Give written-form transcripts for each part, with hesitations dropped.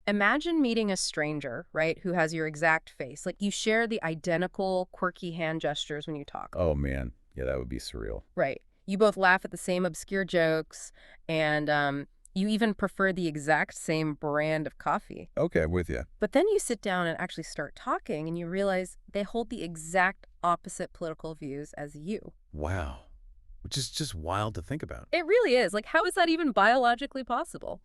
Imagine meeting a stranger, right, who has your exact face. Like you share the identical quirky hand gestures when you talk. Oh, man. Yeah, that would be surreal. Right. You both laugh at the same obscure jokes, and you even prefer the exact same brand of coffee. Okay, I'm with you. But then you sit down and actually start talking, and you realize they hold the exact opposite political views as you. Wow. Which is just wild to think about. It really is. Like, how is that even biologically possible?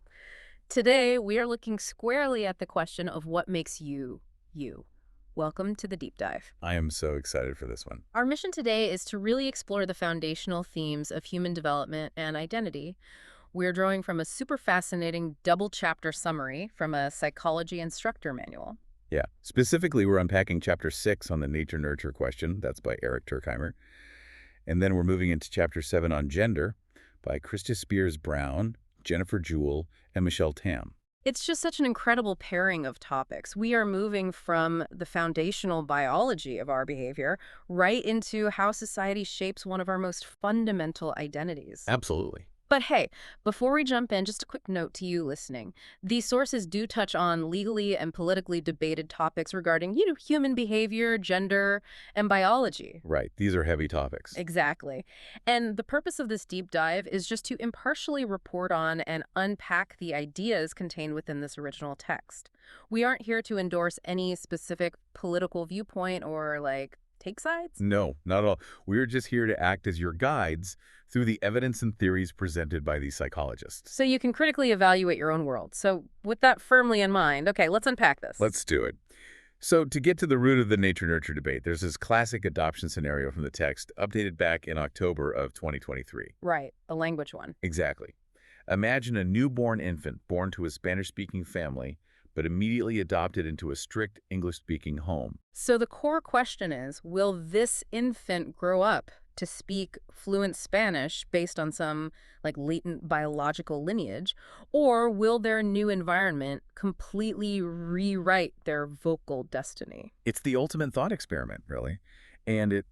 Today, we are looking squarely at the question of what makes you, you. Welcome to the deep dive. I am so excited for this one. Our mission today is to really explore the foundational themes of human development and identity. We're drawing from a super fascinating double chapter summary from a psychology instructor manual. Yeah. Specifically, we're unpacking Chapter 6 on the nature-nurture question. That's by Eric Turkheimer. And then we're moving into Chapter 7 on gender by Christia Spears Brown, Jennifer Jewell, and Michelle Tam. It's just such an incredible pairing of topics. We are moving from the foundational biology of our behavior right into how society shapes one of our most fundamental identities. Absolutely. But hey, before we jump in, just a quick note to you listening. These sources do touch on legally and politically debated topics regarding, human behavior, gender, and biology. Right. These are heavy topics. Exactly. And the purpose of this deep dive is just to impartially report on and unpack the ideas contained within this original text. We aren't here to endorse any specific political viewpoint or, take sides. No, not at all. We're just here to act as your guides through the evidence and theories presented by these psychologists. So you can critically evaluate your own world. So with that firmly in mind, okay, let's unpack this. Let's do it. So to get to the root of the nature-nurture debate, there's this classic adoption scenario from the text, updated back in October of 2023. Right, a language one. Exactly. Imagine a newborn infant born to a Spanish-speaking family, but immediately adopted into a strict English-speaking home. So the core question is, will this infant grow up to speak fluent Spanish based on some latent biological lineage, or will their new environment completely rewrite their vocal destiny? It's the ultimate thought experiment, really, and it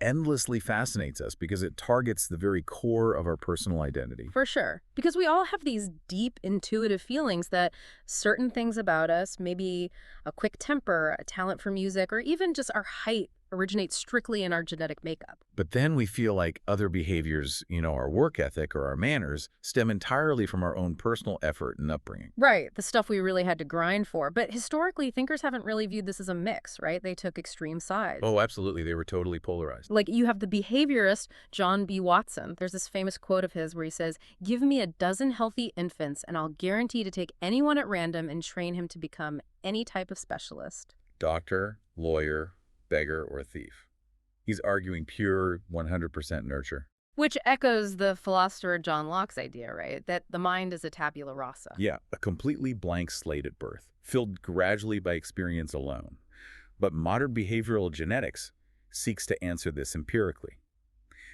endlessly fascinates us because it targets the very core of our personal identity. For sure. Because we all have these deep intuitive feelings that certain things about us, maybe a quick temper, a talent for music, or even just our height, originate strictly in our genetic makeup. But then we feel like other behaviors, our work ethic or our manners, stem entirely from our own personal effort and upbringing. Right, the stuff we really had to grind for. But historically, thinkers haven't really viewed this as a mix, right? They took extreme sides. Oh, absolutely. They were totally polarized. Like you have the behaviorist John B. Watson. There's this famous quote of his where he says, "Give me a dozen healthy infants and I'll guarantee to take anyone at random and train him to become any type of specialist." Doctor, lawyer, beggar, or thief. He's arguing pure 100% nurture. Which echoes the philosopher John Locke's idea, right? That the mind is a tabula rasa. Yeah, a completely blank slate at birth, filled gradually by experience alone. But modern behavioral genetics seeks to answer this empirically.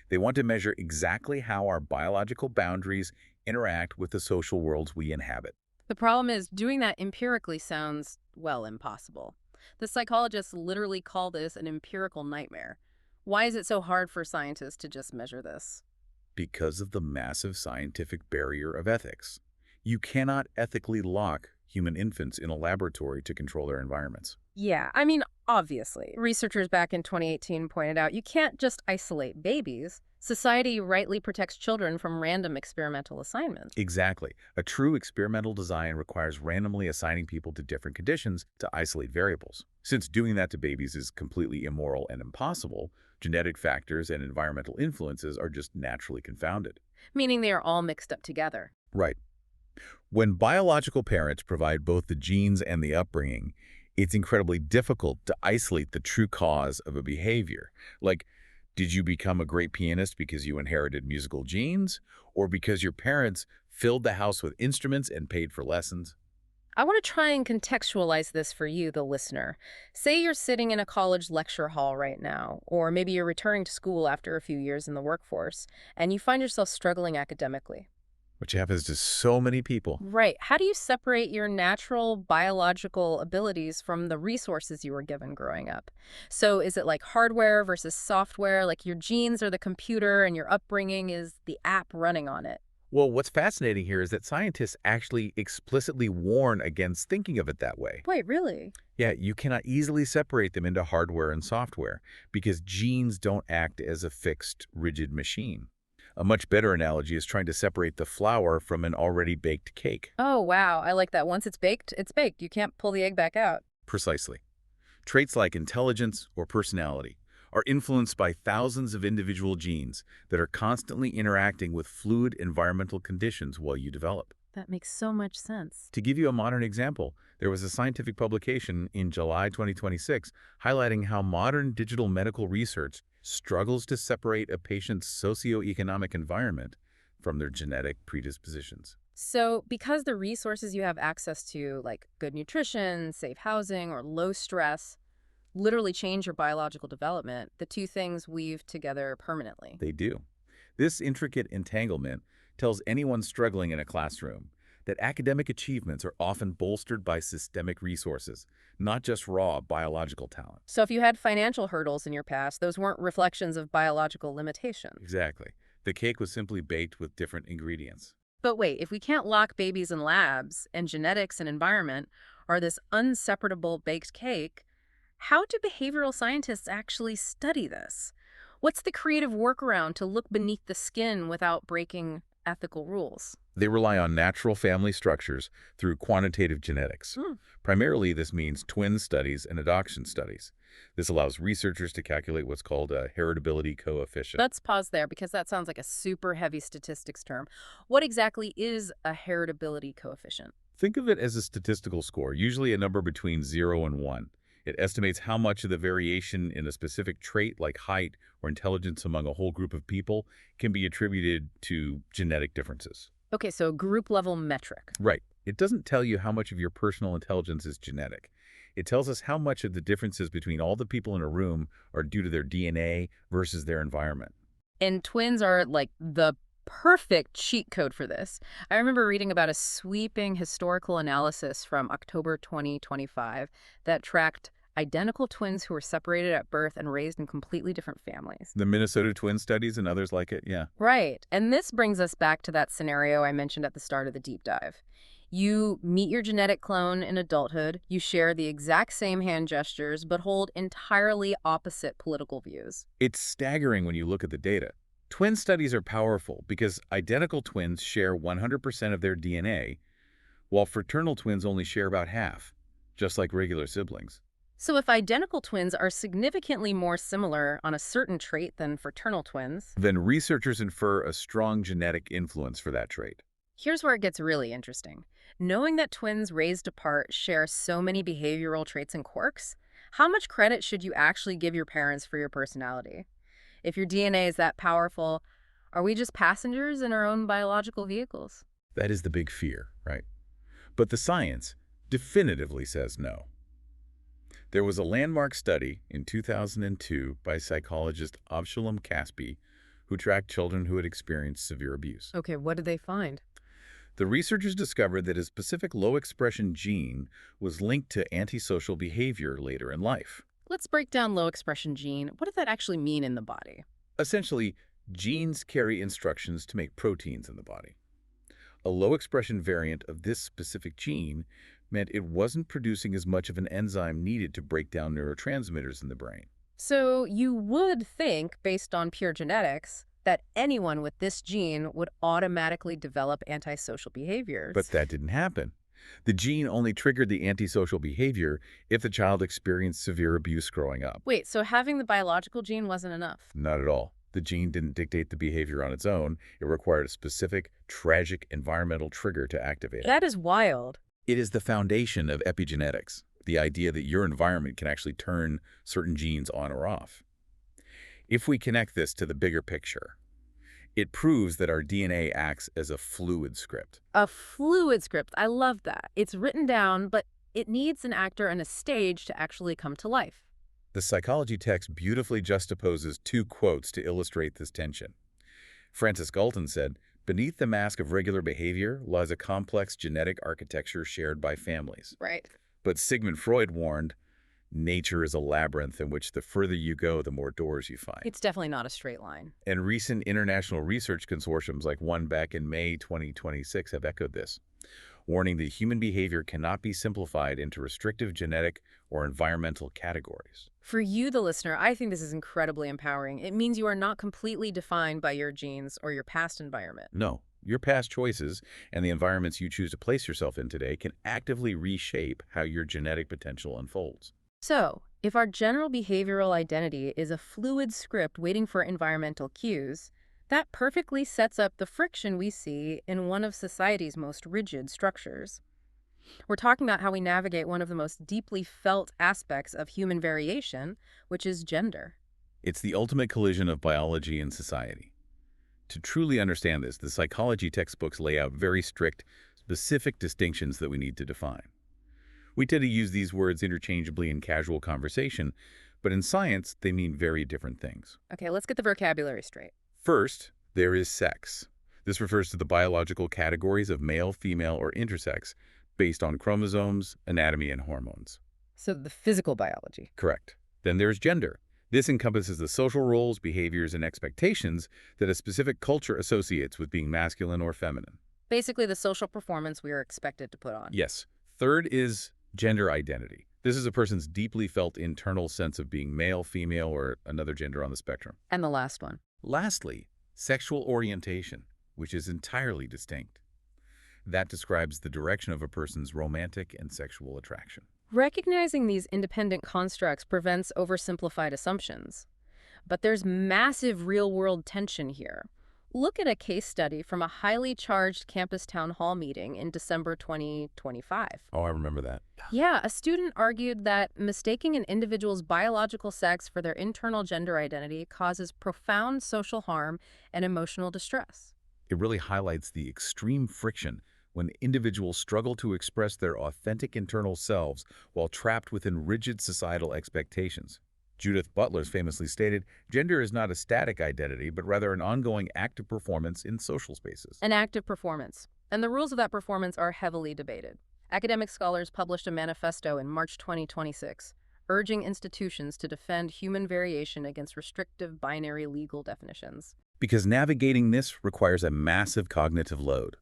They want to measure exactly how our biological boundaries interact with the social worlds we inhabit. The problem is doing that empirically sounds, well, impossible. The psychologists literally call this an empirical nightmare. Why is it so hard for scientists to just measure this? Because of the massive scientific barrier of ethics. You cannot ethically lock human infants in a laboratory to control their environments. Yeah, I mean, obviously. Researchers back in 2018 pointed out you can't just isolate babies. Society rightly protects children from random experimental assignments. Exactly. A true experimental design requires randomly assigning people to different conditions to isolate variables. Since doing that to babies is completely immoral and impossible, genetic factors and environmental influences are just naturally confounded. Meaning they are all mixed up together. Right. When biological parents provide both the genes and the upbringing, it's incredibly difficult to isolate the true cause of a behavior. Like, did you become a great pianist because you inherited musical genes, or because your parents filled the house with instruments and paid for lessons? I want to try and contextualize this for you, the listener. Say you're sitting in a college lecture hall right now, or maybe you're returning to school after a few years in the workforce, and you find yourself struggling academically. Which happens to so many people. Right. How do you separate your natural biological abilities from the resources you were given growing up? So is it like hardware versus software? Like your genes are the computer and your upbringing is the app running on it? Well, what's fascinating here is that scientists actually explicitly warn against thinking of it that way. Wait, really? Yeah, you cannot easily separate them into hardware and software because genes don't act as a fixed, rigid machine. A much better analogy is trying to separate the flour from an already baked cake. Oh, wow. I like that. Once it's baked, it's baked. You can't pull the egg back out. Precisely. Traits like intelligence or personality are influenced by thousands of individual genes that are constantly interacting with fluid environmental conditions while you develop. That makes so much sense. To give you a modern example, there was a scientific publication in July 2026 highlighting how modern digital medical research struggles to separate a patient's socioeconomic environment from their genetic predispositions. So, because the resources you have access to, like good nutrition, safe housing, or low stress, literally change your biological development, the two things weave together permanently. They do. This intricate entanglement tells anyone struggling in a classroom that academic achievements are often bolstered by systemic resources, not just raw biological talent. So, if you had financial hurdles in your past, those weren't reflections of biological limitation. Exactly. The cake was simply baked with different ingredients. But wait, if we can't lock babies in labs and genetics and environment are this unseparable baked cake, how do behavioral scientists actually study this? What's the creative workaround to look beneath the skin without breaking ethical rules? They rely on natural family structures through quantitative genetics. Hmm. Primarily, this means twin studies and adoption studies. This allows researchers to calculate what's called a heritability coefficient. Let's pause there because that sounds like a super heavy statistics term. What exactly is a heritability coefficient? Think of it as a statistical score, usually a number between 0 and 1. It estimates how much of the variation in a specific trait like height or intelligence among a whole group of people can be attributed to genetic differences. Okay, so group level metric. Right. It doesn't tell you how much of your personal intelligence is genetic. It tells us how much of the differences between all the people in a room are due to their DNA versus their environment. And twins are like the perfect cheat code for this. I remember reading about a sweeping historical analysis from October 2025 that tracked identical twins who were separated at birth and raised in completely different families. The Minnesota twin studies and others like it, yeah. Right. And this brings us back to that scenario I mentioned at the start of the deep dive. You meet your genetic clone in adulthood, you share the exact same hand gestures, but hold entirely opposite political views. It's staggering when you look at the data. Twin studies are powerful because identical twins share 100% of their DNA, while fraternal twins only share about half, just like regular siblings. So if identical twins are significantly more similar on a certain trait than fraternal twins, Then researchers infer a strong genetic influence for that trait. here's where it gets really interesting. Knowing that twins raised apart share so many behavioral traits and quirks, how much credit should you actually give your parents for your personality? If your DNA is that powerful, are we just passengers in our own biological vehicles? That is the big fear, right? But the science definitively says no. There was a landmark study in 2002 by psychologist Avshalom Caspi who tracked children who had experienced severe abuse. Okay, what did they find? The researchers discovered that a specific low-expression gene was linked to antisocial behavior later in life. Let's break down low expression gene. What does that actually mean in the body? Essentially, genes carry instructions to make proteins in the body. A low-expression variant of this specific gene meant it wasn't producing as much of an enzyme needed to break down neurotransmitters in the brain. So you would think, based on pure genetics, that anyone with this gene would automatically develop antisocial behaviors. But that didn't happen. The gene only triggered the antisocial behavior if the child experienced severe abuse growing up. Wait, so having the biological gene wasn't enough? Not at all. The gene didn't dictate the behavior on its own. It required a specific, tragic environmental trigger to activate it. That is wild. It is the foundation of epigenetics, the idea that your environment can actually turn certain genes on or off. If we connect this to the bigger picture, it proves that our DNA acts as a fluid script. A fluid script. I love that. It's written down, but it needs an actor and a stage to actually come to life. The psychology text beautifully juxtaposes two quotes to illustrate this tension. Francis Galton said, "Beneath the mask of regular behavior lies a complex genetic architecture shared by families." Right. But Sigmund Freud warned, Nature is a labyrinth in which the further you go, the more doors you find. It's definitely not a straight line. And recent international research consortiums like one back in May 2026 have echoed this, warning that human behavior cannot be simplified into restrictive genetic or environmental categories. For you, the listener, I think this is incredibly empowering. It means you are not completely defined by your genes or your past environment. No, your past choices and the environments you choose to place yourself in today can actively reshape how your genetic potential unfolds. So, if our general behavioral identity is a fluid script waiting for environmental cues, that perfectly sets up the friction we see in one of society's most rigid structures. We're talking about how we navigate one of the most deeply felt aspects of human variation, which is gender. It's the ultimate collision of biology and society. To truly understand this, the psychology textbooks lay out very strict, specific distinctions that we need to define. We tend to use these words interchangeably in casual conversation, but in science, they mean very different things. Okay, let's get the vocabulary straight. First, there is sex. This refers to the biological categories of male, female, or intersex based on chromosomes, anatomy, and hormones. So the physical biology. Correct. Then there's gender. This encompasses the social roles, behaviors, and expectations that a specific culture associates with being masculine or feminine. Basically the social performance we are expected to put on. Yes. Third is gender identity. This is a person's deeply felt internal sense of being male, female, or another gender on the spectrum. And the last one. Lastly, sexual orientation, which is entirely distinct. That describes the direction of a person's romantic and sexual attraction. Recognizing these independent constructs prevents oversimplified assumptions. But there's massive real-world tension here. Look at a case study from a highly charged campus town hall meeting in December 2025. Oh, I remember that. Yeah, a student argued that mistaking an individual's biological sex for their internal gender identity causes profound social harm and emotional distress. It really highlights the extreme friction when individuals struggle to express their authentic internal selves while trapped within rigid societal expectations. Judith Butler famously stated, "Gender is not a static identity, but rather an ongoing active performance in social spaces." An active performance. And the rules of that performance are heavily debated. Academic scholars published a manifesto in March 2026, urging institutions to defend human variation against restrictive binary legal definitions. Because navigating this requires a massive cognitive load.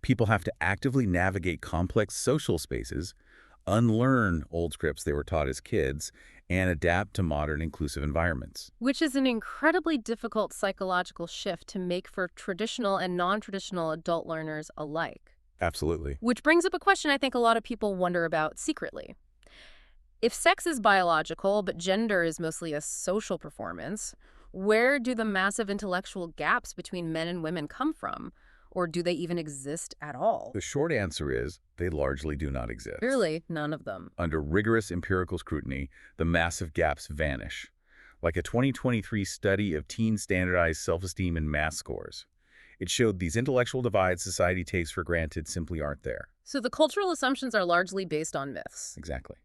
People have to actively navigate complex social spaces, unlearn old scripts they were taught as kids, and adapt to modern inclusive environments. Which is an incredibly difficult psychological shift to make for traditional and non-traditional adult learners alike. Absolutely. Which brings up a question I think a lot of people wonder about secretly. If sex is biological, but gender is mostly a social performance, where do the massive intellectual gaps between men and women come from? Or do they even exist at all? The short answer is they largely do not exist. Really, none of them. Under rigorous empirical scrutiny, the massive gaps vanish. Like a 2023 study of teen standardized self-esteem and math scores. It showed these intellectual divides society takes for granted simply aren't there. So the cultural assumptions are largely based on myths. Exactly.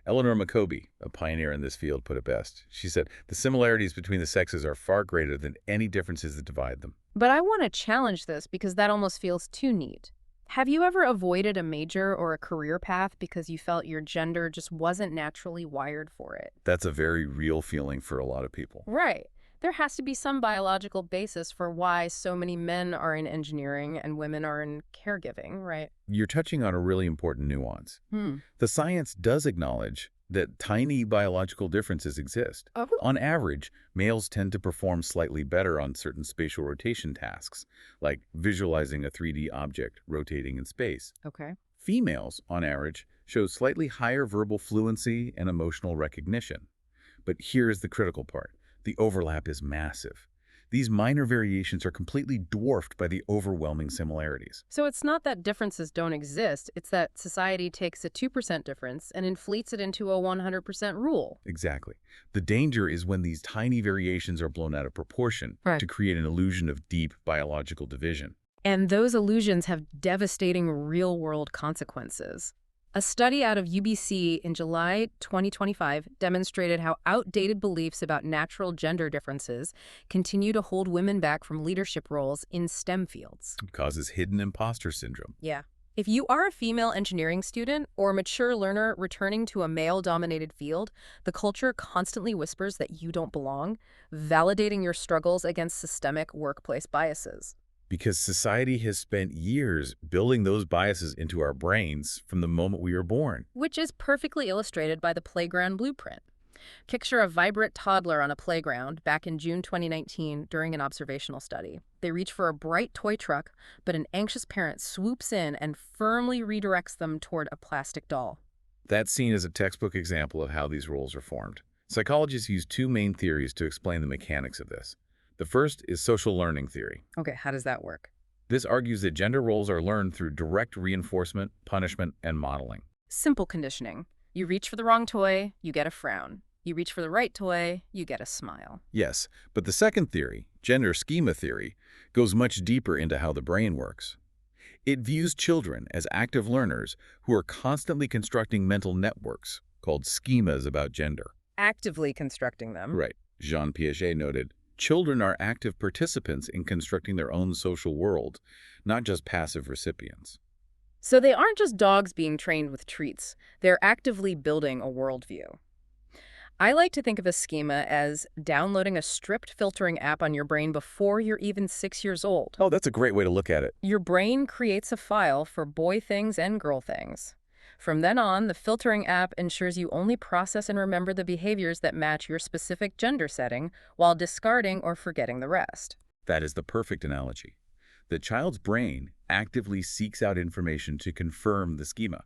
Eleanor McCoby, a pioneer in this field, put it best. She said, "The similarities between the sexes are far greater than any differences that divide them." But I want to challenge this because that almost feels too neat. Have you ever avoided a major or a career path because you felt your gender just wasn't naturally wired for it? That's a very real feeling for a lot of people. Right. There has to be some biological basis for why so many men are in engineering and women are in caregiving, right? You're touching on a really important nuance. The science does acknowledge that tiny biological differences exist. Oh. On average, males tend to perform slightly better on certain spatial rotation tasks, like visualizing a 3D object rotating in space. Okay. Females, on average, show slightly higher verbal fluency and emotional recognition. But here's the critical part. The overlap is massive. These minor variations are completely dwarfed by the overwhelming similarities. So it's not that differences don't exist, it's that society takes a 2% difference and inflates it into a 100% rule. Exactly. The danger is when these tiny variations are blown out of proportion to create an illusion of deep biological division. And those illusions have devastating real-world consequences. A study out of UBC in July 2025 demonstrated how outdated beliefs about natural gender differences continue to hold women back from leadership roles in STEM fields. It causes hidden imposter syndrome. Yeah. If you are a female engineering student or a mature learner returning to a male-dominated field, the culture constantly whispers that you don't belong, validating your struggles against systemic workplace biases. Because society has spent years building those biases into our brains from the moment we were born. Which is perfectly illustrated by the playground blueprint. Picture a vibrant toddler on a playground back in June 2019 during an observational study. They reach for a bright toy truck, but an anxious parent swoops in and firmly redirects them toward a plastic doll. That's seen as a textbook example of how these roles are formed. Psychologists use two main theories to explain the mechanics of this. The first is social learning theory. Okay, how does that work? This argues that gender roles are learned through direct reinforcement, punishment, and modeling. Simple conditioning. You reach for the wrong toy, you get a frown. You reach for the right toy, you get a smile. Yes, but the second theory, gender schema theory, goes much deeper into how the brain works. It views children as active learners who are constantly constructing mental networks called schemas about gender. Actively constructing them. Right. Jean Piaget noted, children are active participants in constructing their own social world, not just passive recipients. So they aren't just dogs being trained with treats. They're actively building a worldview. I like to think of a schema as downloading a stripped filtering app on your brain before you're even 6 years old. Oh, that's a great way to look at it. Your brain creates a file for boy things and girl things. From then on, the filtering app ensures you only process and remember the behaviors that match your specific gender setting while discarding or forgetting the rest. That is the perfect analogy. The child's brain actively seeks out information to confirm the schema.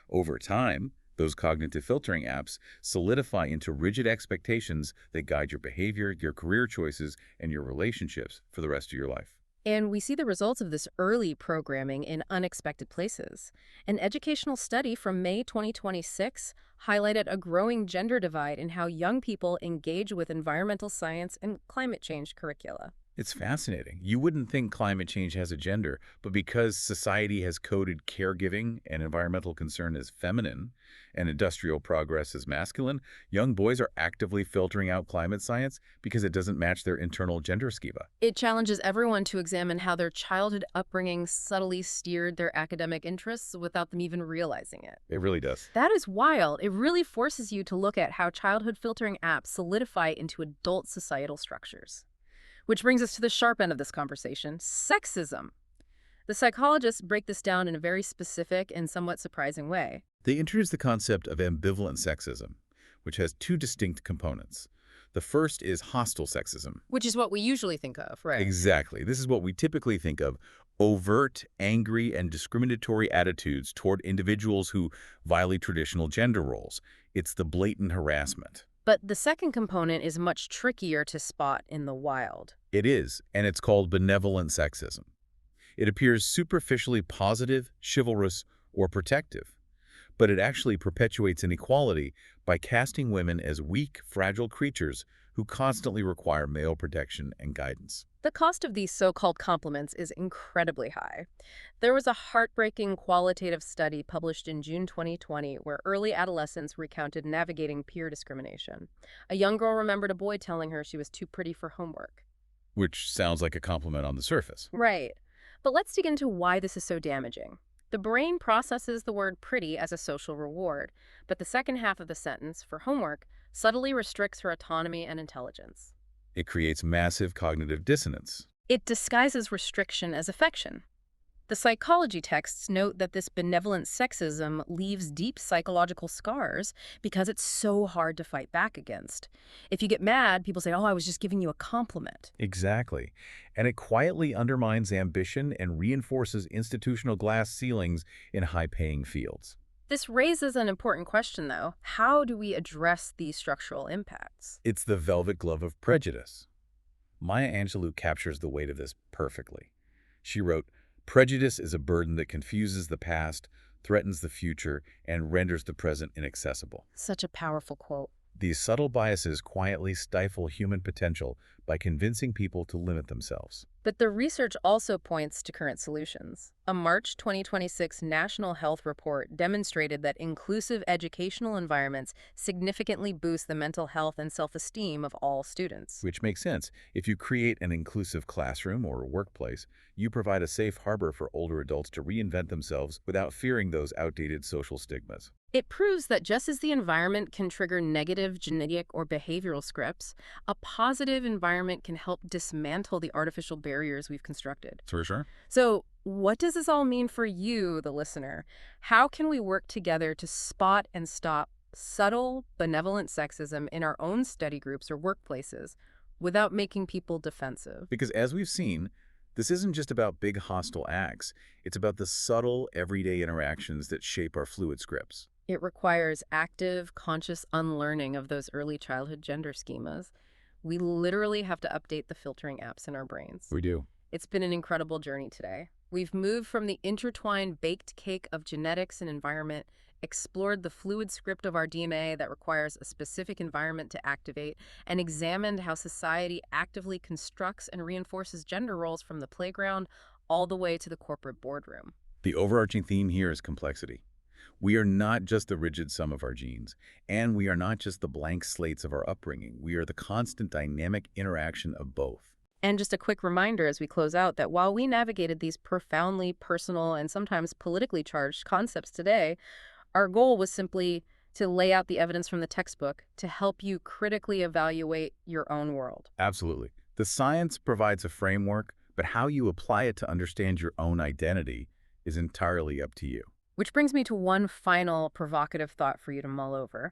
Over time, those cognitive filtering apps solidify into rigid expectations that guide your behavior, your career choices, and your relationships for the rest of your life. And we see the results of this early programming in unexpected places. An educational study from May 2026 highlighted a growing gender divide in how young people engage with environmental science and climate change curricula. It's fascinating. You wouldn't think climate change has a gender, but because society has coded caregiving and environmental concern as feminine and industrial progress as masculine, young boys are actively filtering out climate science because it doesn't match their internal gender schema. It challenges everyone to examine how their childhood upbringing subtly steered their academic interests without them even realizing it. It really does. That is wild. It really forces you to look at how childhood filtering apps solidify into adult societal structures. Which brings us to the sharp end of this conversation, sexism. The psychologists break this down in a very specific and somewhat surprising way. They introduce the concept of ambivalent sexism, which has two distinct components. The first is hostile sexism. Which is what we usually think of, right? Exactly. This is what we typically think of: overt, angry, and discriminatory attitudes toward individuals who violate traditional gender roles. It's the blatant harassment. But the second component is much trickier to spot in the wild. It is, and it's called benevolent sexism. It appears superficially positive, chivalrous, or protective, but it actually perpetuates inequality by casting women as weak, fragile creatures who constantly require male protection and guidance. The cost of these so-called compliments is incredibly high. There was a heartbreaking qualitative study published in June 2020 where early adolescents recounted navigating peer discrimination. A young girl remembered a boy telling her she was too pretty for homework. Which sounds like a compliment on the surface. Right. But let's dig into why this is so damaging. The brain processes the word pretty as a social reward, but the second half of the sentence, for homework, subtly restricts her autonomy and intelligence. It creates massive cognitive dissonance. It disguises restriction as affection. The psychology texts note that this benevolent sexism leaves deep psychological scars because it's so hard to fight back against. If you get mad, people say, oh, I was just giving you a compliment. Exactly. And it quietly undermines ambition and reinforces institutional glass ceilings in high-paying fields. This raises an important question, though. How do we address these structural impacts? It's the velvet glove of prejudice. Maya Angelou captures the weight of this perfectly. She wrote, "Prejudice is a burden that confuses the past, threatens the future, and renders the present inaccessible." Such a powerful quote. These subtle biases quietly stifle human potential by convincing people to limit themselves. But the research also points to current solutions. A March 2026 National Health Report demonstrated that inclusive educational environments significantly boost the mental health and self-esteem of all students. Which makes sense. If you create an inclusive classroom or workplace, you provide a safe harbor for older adults to reinvent themselves without fearing those outdated social stigmas. It proves that just as the environment can trigger negative genetic or behavioral scripts, a positive environment can help dismantle the artificial barriers we've constructed. For sure. So, what does this all mean for you, the listener? How can we work together to spot and stop subtle, benevolent sexism in our own study groups or workplaces without making people defensive? Because as we've seen, this isn't just about big hostile acts. It's about the subtle, everyday interactions that shape our fluid scripts. It requires active, conscious unlearning of those early childhood gender schemas. We literally have to update the filtering apps in our brains. We do. It's been an incredible journey today. We've moved from the intertwined baked cake of genetics and environment, explored the fluid script of our DNA that requires a specific environment to activate, and examined how society actively constructs and reinforces gender roles from the playground all the way to the corporate boardroom. The overarching theme here is complexity. We are not just the rigid sum of our genes, and we are not just the blank slates of our upbringing. We are the constant dynamic interaction of both. And just a quick reminder as we close out that while we navigated these profoundly personal and sometimes politically charged concepts today, our goal was simply to lay out the evidence from the textbook to help you critically evaluate your own world. Absolutely. The science provides a framework, but how you apply it to understand your own identity is entirely up to you. Which brings me to one final provocative thought for you to mull over.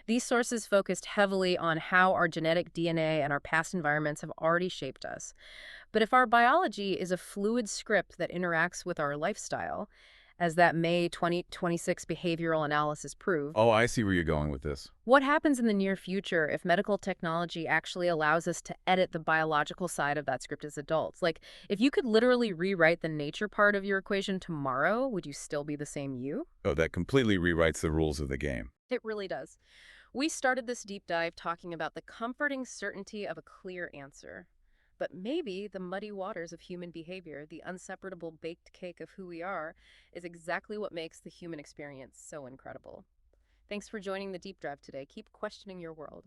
These sources focused heavily on how our genetic DNA and our past environments have already shaped us. But if our biology is a fluid script that interacts with our lifestyle, as that May 2026 behavioral analysis proved, Oh, I see where you're going with this. what happens in the near future if medical technology actually allows us to edit the biological side of that script as adults? Like, if you could literally rewrite the nature part of your equation tomorrow, would you still be the same you? Oh, that completely rewrites the rules of the game. It really does. We started this deep dive talking about the comforting certainty of a clear answer. But maybe the muddy waters of human behavior, the inseparable baked cake of who we are, is exactly what makes the human experience so incredible. Thanks for joining the deep dive today. Keep questioning your world.